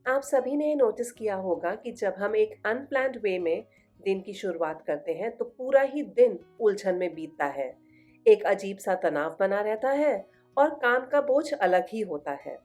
आप सभी ने नोटिस किया होगा कि जब हम एक अनप्लान्ड वे में दिन की शुरुआत करते हैं तो पूरा ही दिन उलझन में बीतता है। एक अजीब सा तनाव बना रहता है और काम का बोझ अलग ही होता है।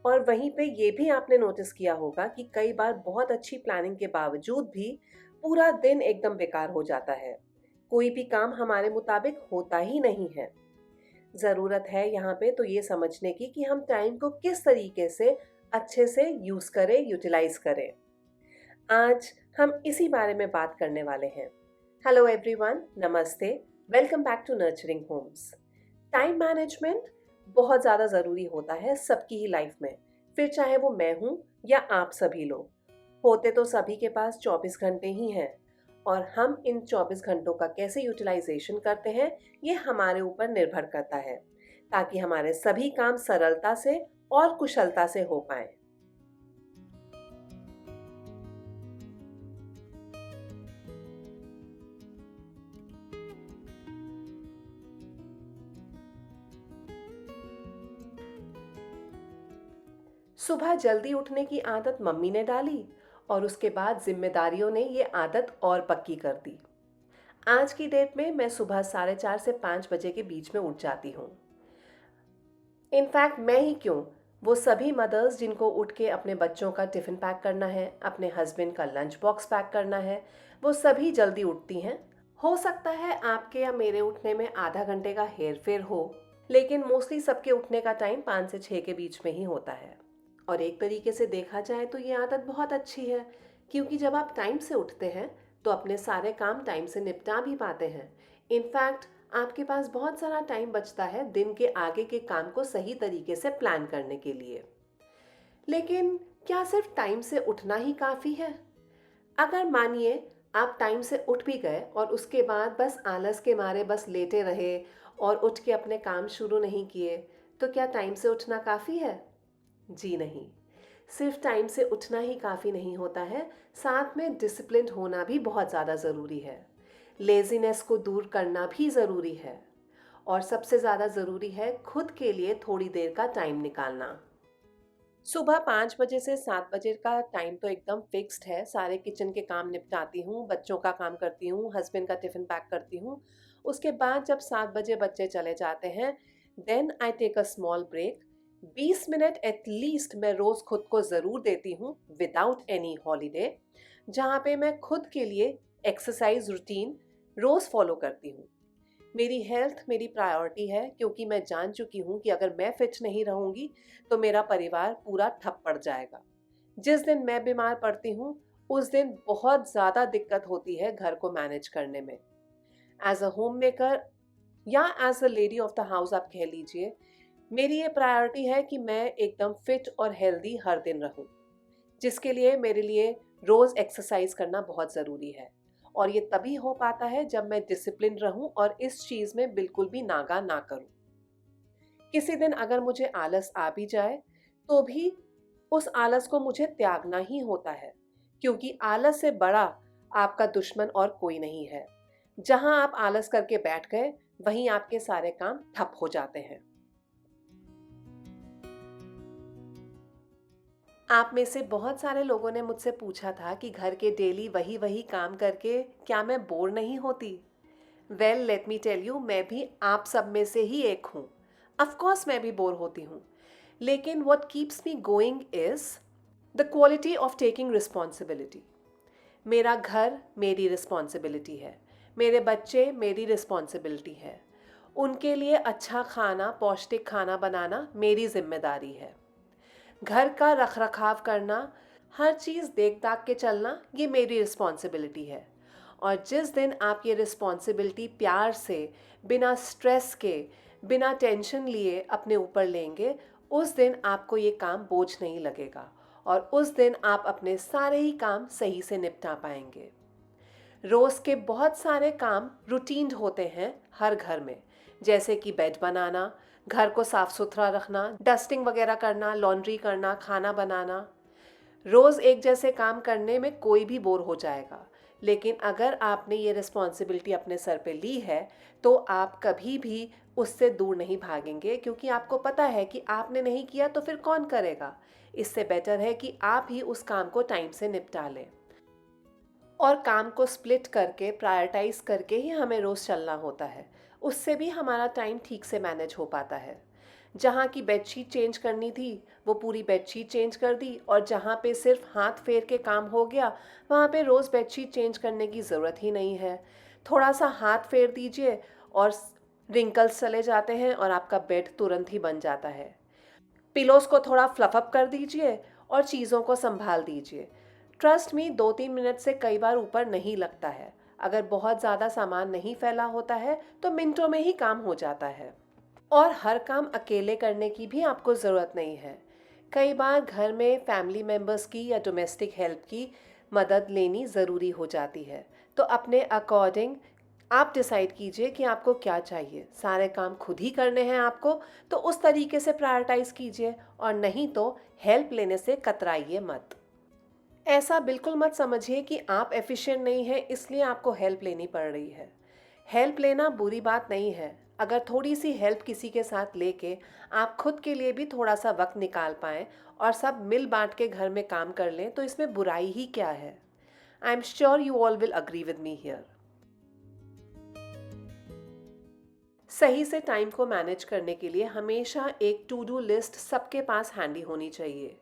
और वहीं पे ये भी आपने नोटिस किया होगा कि कई बार बहुत अच्छी प्लानिंग के बावजूद भी पूरा दिन एकदम बेकार हो जाता है। कोई भी काम हमारे मुताबिक होता ही नहीं है। ज़रूरत है यहाँ पे तो ये समझने की कि हम टाइम को किस तरीके से अच्छे से यूज़ करें, यूटिलाइज़ करें। आज हम इसी बारे में बात करने वाले हैं। हेलो एवरीवन, नमस्ते, welcome back to nurturing homes. Time management बहुत ज़्यादा ज़रूरी होता है सबकी ही लाइफ में, फिर चाहे वो मैं हूँ या आप सभी लोग। होते तो सभी के पास 24 घंटे ही हैं और हम इन 24 घंटों का कैसे यूटिलाइजेशन करते हैं ये हमारे ऊपर निर्भर करता है, ताकि हमारे सभी काम सरलता से और कुशलता से हो पाएं। सुबह जल्दी उठने की आदत मम्मी ने डाली और उसके बाद जिम्मेदारियों ने ये आदत और पक्की कर दी। आज की डेट में मैं सुबह 4:30 से 5 बजे के बीच में उठ जाती हूँ। इनफैक्ट मैं ही क्यों, वो सभी मदर्स जिनको उठ के अपने बच्चों का टिफ़िन पैक करना है, अपने हस्बैंड का लंच बॉक्स पैक करना है, वो सभी जल्दी उठती हैं। हो सकता है आपके या मेरे उठने में आधा घंटे का हेर फेर हो, लेकिन मोस्टली सबके उठने का टाइम 5 से 6 के बीच में ही होता है। और एक तरीके से देखा जाए तो ये आदत बहुत अच्छी है, क्योंकि जब आप टाइम से उठते हैं तो अपने सारे काम टाइम से निपटा भी पाते हैं। इनफैक्ट आपके पास बहुत सारा टाइम बचता है दिन के आगे के काम को सही तरीके से प्लान करने के लिए। लेकिन क्या सिर्फ टाइम से उठना ही काफ़ी है? अगर मानिए आप टाइम से उठ भी गए और उसके बाद बस आलस के मारे बस लेटे रहे और उठ के अपने काम शुरू नहीं किए, तो क्या टाइम से उठना काफ़ी है? जी नहीं। सिर्फ टाइम से उठना ही काफ़ी नहीं होता है, साथ में डिसिप्लिन्ड होना भी बहुत ज़्यादा ज़रूरी है। लेज़ीनेस को दूर करना भी ज़रूरी है और सबसे ज़्यादा ज़रूरी है खुद के लिए थोड़ी देर का टाइम निकालना। सुबह 5 बजे से 7 बजे का टाइम तो एकदम फिक्स्ड है। सारे किचन के काम निपटाती हूँ, बच्चों का काम करती हूँ, हस्बैंड का टिफ़िन पैक करती हूँ। उसके बाद जब 7 बजे बच्चे चले जाते हैं, then I take a small break. 20 minute at least मैं रोज़ खुद को ज़रूर देती हूँ विदाउट एनी हॉलिडे, जहाँ पे मैं खुद के लिए एक्सरसाइज़ रूटीन रोज़ फ़ॉलो करती हूँ। मेरी हेल्थ मेरी प्रायोरिटी है, क्योंकि मैं जान चुकी हूँ कि अगर मैं फिट नहीं रहूँगी तो मेरा परिवार पूरा ठप पड़ जाएगा। जिस दिन मैं बीमार पड़ती हूँ उस दिन बहुत ज़्यादा दिक्कत होती है घर को मैनेज करने में। As a home maker or as a lady of the house आप कह लीजिए, मेरी ये प्रायोरिटी है कि मैं एकदम फिट और हेल्दी हर दिन रहूं, जिसके लिए मेरे लिए रोज़ एक्सरसाइज करना बहुत ज़रूरी है। और ये तभी हो पाता है जब मैं डिसिप्लिन रहूं और इस चीज़ में बिल्कुल भी नागा ना करूं। किसी दिन अगर मुझे आलस आ भी जाए तो भी उस आलस को मुझे त्यागना ही होता है, क्योंकि आलस से बड़ा आपका दुश्मन और कोई नहीं है। जहां आप आलस करके बैठ गए वहीं आपके सारे काम ठप हो जाते हैं। आप में से बहुत सारे लोगों ने मुझसे पूछा था कि घर के डेली वही वही काम करके क्या मैं बोर नहीं होती। Well let me tell you, मैं भी आप सब में से ही एक हूँ। ऑफ कोर्स मैं भी बोर होती हूँ, लेकिन what keeps me going is the quality of taking responsibility. मेरा घर मेरी रिस्पॉन्सिबिलिटी है, मेरे बच्चे मेरी रिस्पॉन्सिबिलिटी है, उनके लिए अच्छा खाना पौष्टिक खाना बनाना मेरी जिम्मेदारी है, घर का रखरखाव करना, हर चीज़ देख दाख के चलना ये मेरी रिस्पॉन्सिबिलिटी है। और जिस दिन आप ये रिस्पॉन्सिबिलिटी प्यार से, बिना स्ट्रेस के, बिना टेंशन लिए अपने ऊपर लेंगे, उस दिन आपको ये काम बोझ नहीं लगेगा और उस दिन आप अपने सारे ही काम सही से निपटा पाएंगे। रोज़ के बहुत सारे काम रूटीन्ड होते हैं हर घर में, जैसे कि बेड बनाना, घर को साफ सुथरा रखना, डस्टिंग वगैरह करना, लॉन्ड्री करना, खाना बनाना। रोज़ एक जैसे काम करने में कोई भी बोर हो जाएगा, लेकिन अगर आपने ये रिस्पॉन्सिबिलिटी अपने सर पे ली है तो आप कभी भी उससे दूर नहीं भागेंगे क्योंकि आपको पता है कि आपने नहीं किया तो फिर कौन करेगा। इससे बेटर है कि आप ही उस काम को टाइम से निपटा लें। और काम को स्प्लिट करके प्रायोरिटाइज करके ही हमें रोज़ चलना होता है। उससे भी हमारा टाइम ठीक से मैनेज हो पाता है। जहाँ की बेडशीट चेंज करनी थी वो पूरी बेडशीट चेंज कर दी, और जहाँ पे सिर्फ हाथ फेर के काम हो गया वहाँ पे रोज़ बेडशीट चेंज करने की ज़रूरत ही नहीं है। थोड़ा सा हाथ फेर दीजिए और रिंकल्स चले जाते हैं और आपका बेड तुरंत ही बन जाता है। पिलोज़ को थोड़ा फ्लफ़ अप कर दीजिए और चीज़ों को सँभाल दीजिए। ट्रस्ट मी, 2-3 मिनट से कई बार ऊपर नहीं लगता है। अगर बहुत ज़्यादा सामान नहीं फैला होता है तो मिनटों में ही काम हो जाता है। और हर काम अकेले करने की भी आपको ज़रूरत नहीं है। कई बार घर में फैमिली मेंबर्स की या डोमेस्टिक हेल्प की मदद लेनी ज़रूरी हो जाती है। तो अपने अकॉर्डिंग आप डिसाइड कीजिए कि आपको क्या चाहिए। सारे काम खुद ही करने हैं आपको, तो उस तरीके से प्रायोरिटाइज़ कीजिए, और नहीं तो हेल्प लेने से कतराइए मत। ऐसा बिल्कुल मत समझिए कि आप एफिशिएंट नहीं हैं इसलिए आपको हेल्प लेनी पड़ रही है। हेल्प लेना बुरी बात नहीं है। अगर थोड़ी सी हेल्प किसी के साथ लेके आप खुद के लिए भी थोड़ा सा वक्त निकाल पाएँ और सब मिल बांट के घर में काम कर लें तो इसमें बुराई ही क्या है। I am sure you all will agree with me here. सही से टाइम को मैनेज करने के लिए हमेशा एक टू डू लिस्ट सबके पास हैंडी होनी चाहिए।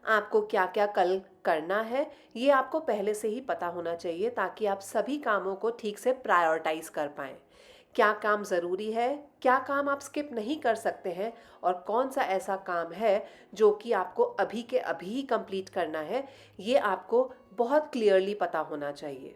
आपको क्या क्या कल करना है ये आपको पहले से ही पता होना चाहिए, ताकि आप सभी कामों को ठीक से प्रायोरिटाइज कर पाएँ। क्या काम ज़रूरी है, क्या काम आप स्किप नहीं कर सकते हैं, और कौन सा ऐसा काम है जो कि आपको अभी के अभी ही कंप्लीट करना है, ये आपको बहुत क्लियरली पता होना चाहिए।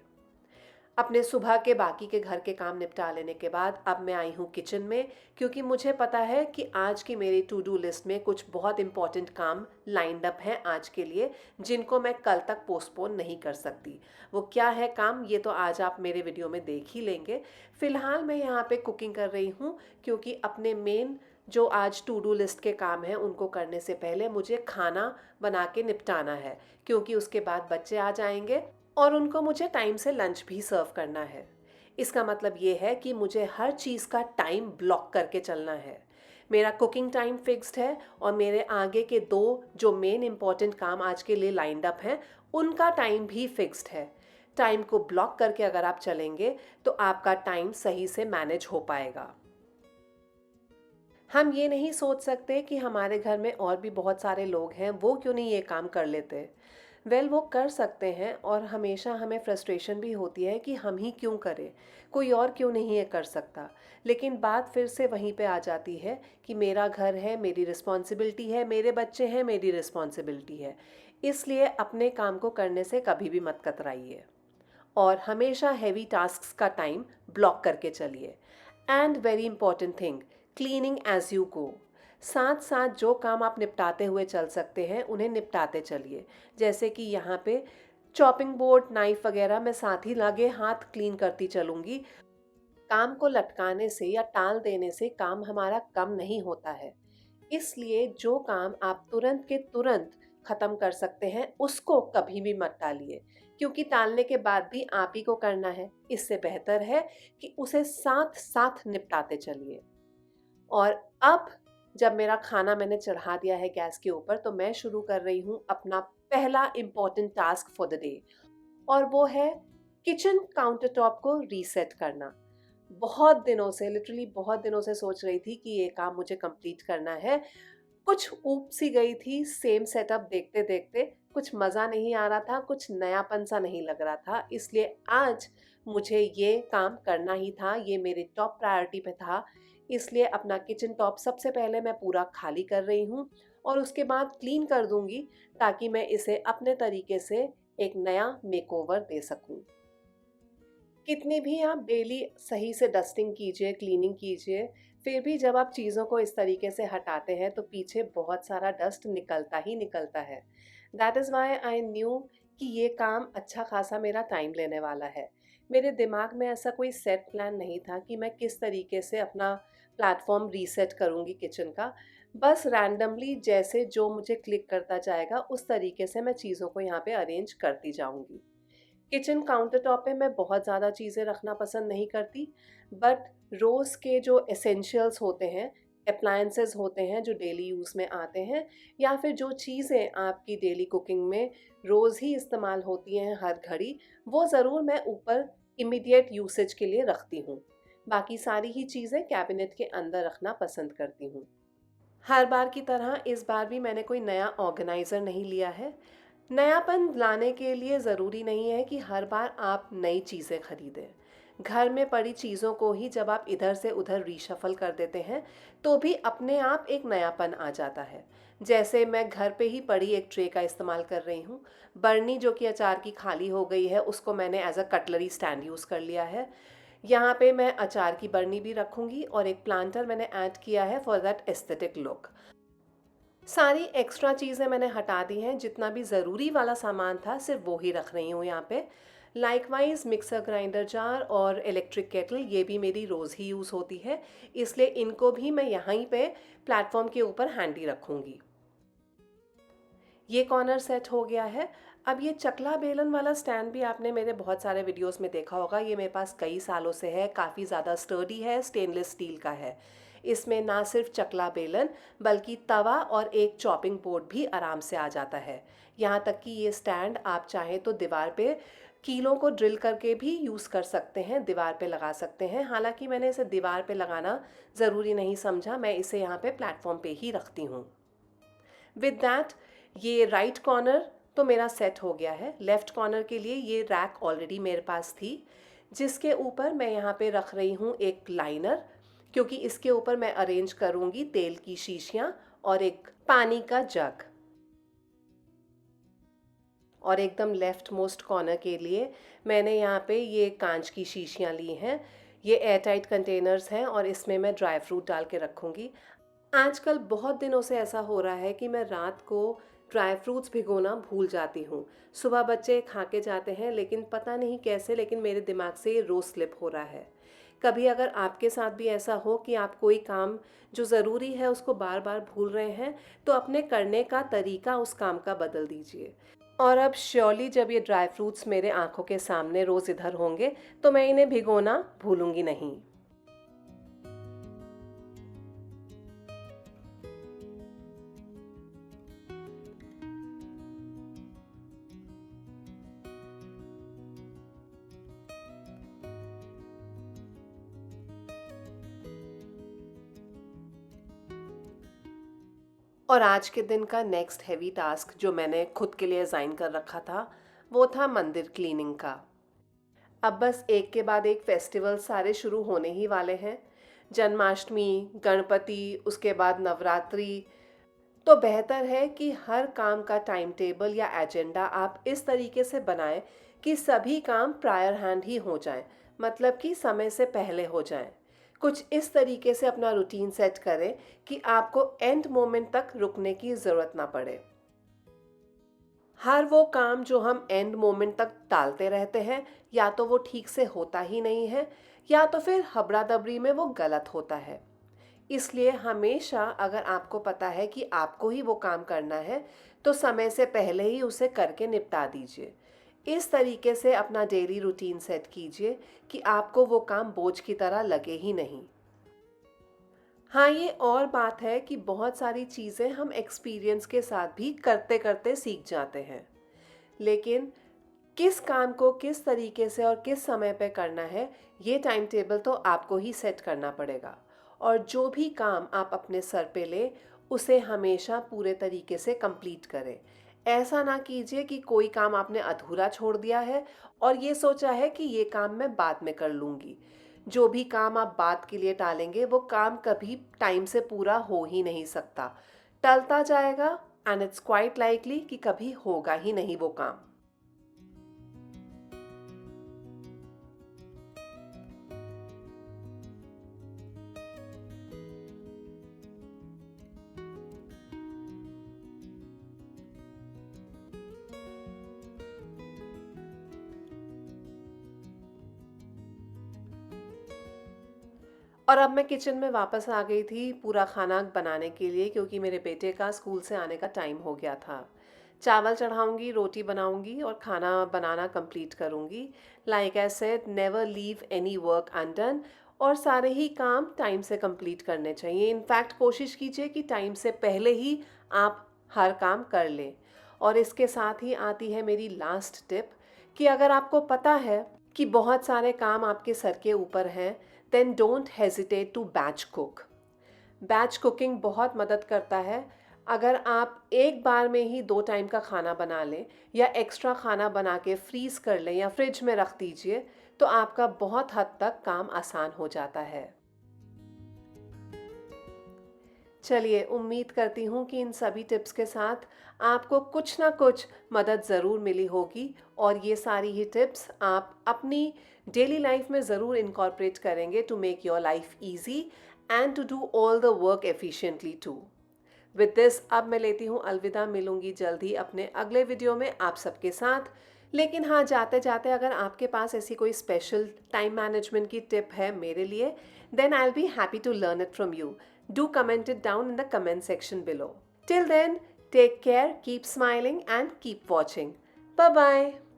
अपने सुबह के बाकी के घर के काम निपटा लेने के बाद अब मैं आई हूँ किचन में, क्योंकि मुझे पता है कि आज की मेरी टू डू लिस्ट में कुछ बहुत इंपॉर्टेंट काम लाइंड अप हैं आज के लिए, जिनको मैं कल तक पोस्टपोन नहीं कर सकती। वो क्या है काम, ये तो आज आप मेरे वीडियो में देख ही लेंगे। फ़िलहाल मैं यहाँ पे कुकिंग कर रही हूँ, क्योंकि अपने मेन जो आज टू डू लिस्ट के काम हैं उनको करने से पहले मुझे खाना बना के निपटाना है, क्योंकि उसके बाद बच्चे आ जाएंगे और उनको मुझे टाइम से लंच भी सर्व करना है। इसका मतलब ये है कि मुझे हर चीज़ का टाइम ब्लॉक करके चलना है। मेरा कुकिंग टाइम फिक्स्ड है, और मेरे आगे के 2 जो मेन इम्पॉर्टेंट काम आज के लिए लाइंड अप हैं, उनका टाइम भी फिक्स्ड है। टाइम को ब्लॉक करके अगर आप चलेंगे तो आपका टाइम सही से मैनेज हो पाएगा। हम ये नहीं सोच सकते कि हमारे घर में और भी बहुत सारे लोग हैं, वो क्यों नहीं ये काम कर लेते। वो कर सकते हैं, और हमेशा हमें फ्रस्ट्रेशन भी होती है कि हम ही क्यों करें, कोई और क्यों नहीं ये कर सकता। लेकिन बात फिर से वहीं पे आ जाती है कि मेरा घर है, मेरी रिस्पॉन्सिबिलिटी है, मेरे बच्चे हैं, मेरी रिस्पॉन्सिबिलिटी है। इसलिए अपने काम को करने से कभी भी मत कतराइए, और हमेशा हैवी टास्क्स का टाइम ब्लॉक करके चलिए। And very important thing, cleaning as you go. साथ साथ जो काम आप निपटाते हुए चल सकते हैं उन्हें निपटाते चलिए। जैसे कि यहाँ पे चॉपिंग बोर्ड, नाइफ वगैरह मैं साथ ही लगे हाथ क्लीन करती चलूँगी। काम को लटकाने से या टाल देने से काम हमारा कम नहीं होता है। इसलिए जो काम आप तुरंत के तुरंत खत्म कर सकते हैं उसको कभी भी मत टालिए, क्योंकि टालने के बाद भी आप ही को करना है। इससे बेहतर है कि उसे साथ साथ निपटाते चलिए। और अब जब मेरा खाना मैंने चढ़ा दिया है गैस के ऊपर, तो मैं शुरू कर रही हूँ अपना पहला important task for the day, और वो है किचन काउंटर टॉप को रीसेट करना। बहुत दिनों से, लिटरली बहुत दिनों से सोच रही थी कि ये काम मुझे कंप्लीट करना है। कुछ ऊब सी गई थी सेम सेटअप देखते देखते, कुछ मज़ा नहीं आ रहा था, कुछ नयापन सा नहीं लग रहा था। इसलिए आज मुझे ये काम करना ही था, ये मेरे टॉप प्रायोरिटी पे था। इसलिए अपना किचन टॉप सबसे पहले मैं पूरा खाली कर रही हूँ, और उसके बाद क्लीन कर दूंगी, ताकि मैं इसे अपने तरीके से एक नया मेकओवर दे सकूं। कितनी भी आप डेली सही से डस्टिंग कीजिए, क्लीनिंग कीजिए, फिर भी जब आप चीज़ों को इस तरीके से हटाते हैं तो पीछे बहुत सारा डस्ट निकलता ही निकलता है। That is why I knew कि ये काम अच्छा खासा मेरा टाइम लेने वाला है। मेरे दिमाग में ऐसा कोई सेट प्लान नहीं था कि मैं किस तरीके से अपना प्लेटफॉर्म रीसेट करूँगी किचन का। बस रैंडमली जैसे जो मुझे क्लिक करता जाएगा उस तरीके से मैं चीज़ों को यहाँ पे अरेंज करती जाऊँगी। किचन काउंटर टॉप पे मैं बहुत ज़्यादा चीज़ें रखना पसंद नहीं करती, बट रोज़ के जो एसेंशियल्स होते हैं, एप्लायंसेस होते हैं जो डेली यूज़ में आते हैं, या फिर जो चीज़ें आपकी डेली कुकिंग में रोज़ ही इस्तेमाल होती हैं हर घड़ी, वो ज़रूर मैं ऊपर इमीडिएट यूसेज के लिए रखती हूँ। बाकी सारी ही चीज़ें कैबिनेट के अंदर रखना पसंद करती हूँ। हर बार की तरह इस बार भी मैंने कोई नया ऑर्गेनाइज़र नहीं लिया है। नयापन लाने के लिए ज़रूरी नहीं है कि हर बार आप नई चीज़ें खरीदें। घर में पड़ी चीज़ों को ही जब आप इधर से उधर रीशफ़ल कर देते हैं, तो भी अपने आप एक नयापन आ जाता है। जैसे मैं घर पे ही पड़ी एक ट्रे का इस्तेमाल कर रही हूँ। बरनी जो कि अचार की खाली हो गई है, उसको मैंने as a cutlery stand use कर लिया है। यहाँ पे मैं अचार की बरनी भी रखूँगी और एक प्लांटर मैंने ऐड किया है फॉर दैट एस्थेटिक लुक। सारी एक्स्ट्रा चीज़ें मैंने हटा दी हैं, जितना भी ज़रूरी वाला सामान था सिर्फ वो ही रख रही हूँ यहाँ पे। लाइकवाइज़ मिक्सर ग्राइंडर जार और इलेक्ट्रिक केटल ये भी मेरी रोज़ ही यूज़ होती है, इसलिए इनको भी मैं यहीं पे प्लेटफॉर्म के ऊपर हैंडी रखूँगी। ये कॉर्नर सेट हो गया है। अब ये चकला बेलन वाला स्टैंड भी आपने मेरे बहुत सारे वीडियोस में देखा होगा। ये मेरे पास कई सालों से है, काफ़ी ज़्यादा स्टर्डी है, स्टेनलेस स्टील का है। इसमें ना सिर्फ चकला बेलन बल्कि तवा और एक चॉपिंग बोर्ड भी आराम से आ जाता है। यहाँ तक कि ये स्टैंड आप चाहें तो दीवार पे कीलों को ड्रिल करके भी यूज़ कर सकते हैं, दीवार पे लगा सकते हैं। हालांकि मैंने इसे दीवार पे लगाना ज़रूरी नहीं समझा, मैं इसे यहाँ पे प्लेटफॉर्म पे ही रखती हूँ। विद दैट ये राइट कॉर्नर तो मेरा सेट हो गया है। लेफ़्ट कॉर्नर के लिए ये रैक ऑलरेडी मेरे पास थी, जिसके ऊपर मैं यहाँ पे रख रही हूँ एक लाइनर, क्योंकि इसके ऊपर मैं अरेंज करूँगी तेल की शीशियाँ और एक पानी का जग। और एकदम लेफ़्ट मोस्ट कॉर्नर के लिए मैंने यहाँ पे ये कांच की शीशियाँ ली हैं। ये एयर टाइट कंटेनर्स हैं और इसमें मैं ड्राई फ्रूट डाल के रखूँगी। आजकल बहुत दिनों से ऐसा हो रहा है कि मैं रात को ड्राई फ्रूट्स भिगोना भूल जाती हूँ। सुबह बच्चे खा के जाते हैं, लेकिन पता नहीं कैसे लेकिन मेरे दिमाग से ये रोज़ स्लिप हो रहा है। कभी अगर आपके साथ भी ऐसा हो कि आप कोई काम जो ज़रूरी है उसको बार बार भूल रहे हैं, तो अपने करने का तरीका उस काम का बदल दीजिए। और अब श्योरली जब ये ड्राई फ्रूट्स मेरे आँखों के सामने रोज़ इधर होंगे, तो मैं इन्हें भिगोना भूलूँगी नहीं। और आज के दिन का नेक्स्ट हेवी टास्क जो मैंने खुद के लिए असाइन कर रखा था, वो था मंदिर क्लीनिंग का। अब बस एक के बाद एक फेस्टिवल सारे शुरू होने ही वाले हैं। जन्माष्टमी, गणपति, उसके बाद नवरात्रि। तो बेहतर है कि हर काम का टाइम टेबल या एजेंडा आप इस तरीके से बनाएं कि सभी काम प्रायर हैंड ही हो जाएं, मतलब कि समय से पहले हो जाएं। कुछ इस तरीके से अपना रूटीन सेट करें कि आपको एंड मोमेंट तक रुकने की ज़रूरत ना पड़े। हर वो काम जो हम एंड मोमेंट तक टालते रहते हैं, या तो वो ठीक से होता ही नहीं है, या तो फिर हबड़ा दबड़ी में वो गलत होता है। इसलिए हमेशा अगर आपको पता है कि आपको ही वो काम करना है, तो समय से पहले ही उसे करके निपटा दीजिए। इस तरीके से अपना डेली रूटीन सेट कीजिए कि आपको वो काम बोझ की तरह लगे ही नहीं। हाँ, ये और बात है कि बहुत सारी चीज़ें हम एक्सपीरियंस के साथ भी करते करते सीख जाते हैं, लेकिन किस काम को किस तरीके से और किस समय पे करना है, ये टाइम टेबल तो आपको ही सेट करना पड़ेगा। और जो भी काम आप अपने सर पे लें, उसे हमेशा पूरे तरीके से कंप्लीट करें। ऐसा ना कीजिए कि कोई काम आपने अधूरा छोड़ दिया है और ये सोचा है कि ये काम मैं बाद में कर लूँगी। जो भी काम आप बाद के लिए टालेंगे, वो काम कभी टाइम से पूरा हो ही नहीं सकता। टलता जाएगा एंड इट्स क्वाइट लाइकली कि कभी होगा ही नहीं वो काम। और अब मैं किचन में वापस आ गई थी पूरा खाना बनाने के लिए, क्योंकि मेरे बेटे का स्कूल से आने का टाइम हो गया था। चावल चढ़ाऊँगी, रोटी बनाऊँगी और खाना बनाना कंप्लीट करूँगी। Like I said, never leave any work undone और सारे ही काम टाइम से कंप्लीट करने चाहिए। इनफैक्ट कोशिश कीजिए कि टाइम से पहले ही आप हर काम कर लें। और इसके साथ ही आती है मेरी लास्ट टिप कि अगर आपको पता है कि बहुत सारे काम आपके सर के ऊपर हैं, then don't hesitate to batch cook. Batch cooking बहुत मदद करता है। अगर आप एक बार में ही 2 टाइम का खाना बना लें या एक्स्ट्रा खाना बना के फ्रीज़ कर लें या फ्रिज में रख दीजिए, तो आपका बहुत हद तक काम आसान हो जाता है। चलिए, उम्मीद करती हूँ कि इन सभी टिप्स के साथ आपको कुछ ना कुछ मदद ज़रूर मिली होगी और ये सारी ही टिप्स आप अपनी डेली लाइफ में ज़रूर इनकॉर्पोरेट करेंगे to make your life easy and to do all the work efficiently too. With this अब मैं लेती हूँ अलविदा, मिलूंगी जल्द ही अपने अगले वीडियो में आप सबके साथ। लेकिन हाँ, जाते जाते अगर आपके पास ऐसी कोई स्पेशल टाइम मैनेजमेंट की टिप है मेरे लिए, then I'll be happy to learn it from you. Do comment it down in the comment section below. Till then, take care, keep smiling, and keep watching. Bye bye.